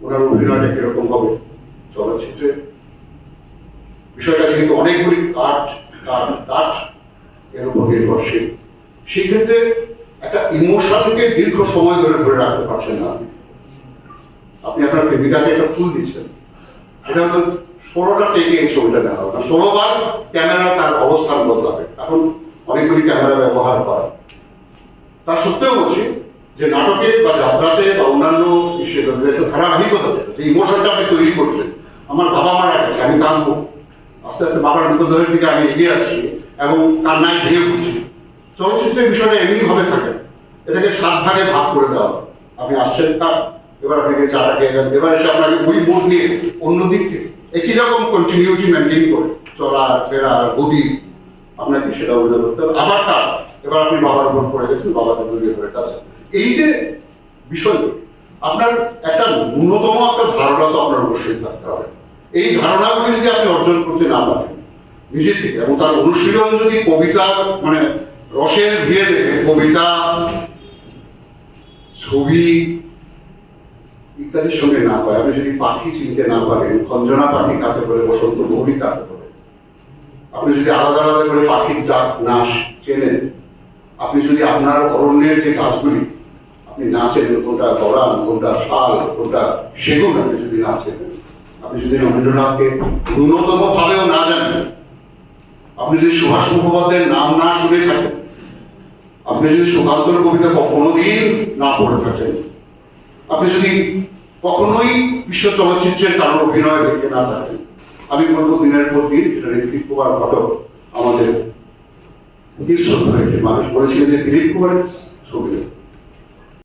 ওনার অভিনয়টা কিরকম হবে চলচ্চিত্রে। বিষয়টা যেহেতু অনেকগুলি কাঠ এর উপর নির্ভরশীল, সেক্ষেত্রে একটা ইমোশনকে দীর্ঘ সময় ধরে রাখতে পারছেন না। আপনি আপনার প্রেমিকাকে একটা ফুল দিচ্ছেন, সেটা হয়তো 16টা টেকে এই ছবিটা দেখা হবে, 16বার ক্যামেরা তার অবস্থান বদলাবে। এখন অনেকগুলি ক্যামেরা ব্যবহার করা, তা সত্ত্বেও বলছি যে নাটকে বা যাত্রাতে বা অন্যান্য একটা ধারাবাহিকতা, যে ইমোশনটা আপনি তৈরি করছেন। আমার বাবা মারা গেছে, আমি কাঁদবো, আস্তে আস্তে বাবার মৃতদেহের দিকে আমি এগিয়ে আসছি এবং কান্নায় ভেঙে পড়ছি। চলচ্চিত্রের বিষয়টা এমনি ভাবে থাকে, এটাকে 7 ভাগে ভাগ করে দেওয়া। আপনি আসছেন তার, এবার আপনাকে চাটা খেয়ে যান, এবার এসে আপনাকে ওই মোড নিয়ে অন্য দিক থেকে একই রকম কন্টিনিউটি মেনটেন করে চলা ফেরা গতি আপনাকে সেটা অভিনয় করতে হবে। আবার তার এবার আপনি বাবার উপর পড়ে গেছেন, বাবাকে জড়িয়ে ধরে কাছে। এই যে বিষয়গুলো, আপনার একটা ন্যূনতম একটা ধারণা তো আপনার অবশ্যই থাকতে হবে। এই ধারণাগুলি যদি আপনি অর্জন করতে না পারেন নিজে থেকে, এবং তার অনুশীলন যদি কবিতা মানে রসের ভিড়ে কবিতা, ছবি ইত্যাদির সঙ্গে না হয়, আপনি যদি পাখি চিনতে না পারেন, খঞ্জনা পাখি কাকে বলে, বসন্ত গৌরী কাকে বলে, আপনি যদি আলাদা আলাদা করে পাখির ডাক নাচ চেনেন, আপনি যদি আপনার অরণ্যের যে গাছগুলি আপনি না চেনেন, কোনটা গরান, কোনটা শাল, কোনটা সেগুন, আপনি যদি না চেনেন, আপনি যদি রবীন্দ্রনাথকে ন্যূনতম ভাবেও না জানেন, আপনি যদি সুভাষ মুখোপাধ্যায়ের নাম না শুনে থাকেন, আপনি যদি সুকান্তর কবিতা কোনোদিন না পড়ে থাকেন, আপনি যদি কখনোই বিশ্ব চলচ্চিত্রের কারণ অভিনয় দেখে না থাকেন, আমি বলবো দিনের পর দিন, যেটা দিলীপ কুমার ঘটক আমাদের শ্রদ্ধা হয়েছে, মানুষ বলেছিলেন যে দিলীপ কুমারের ছবি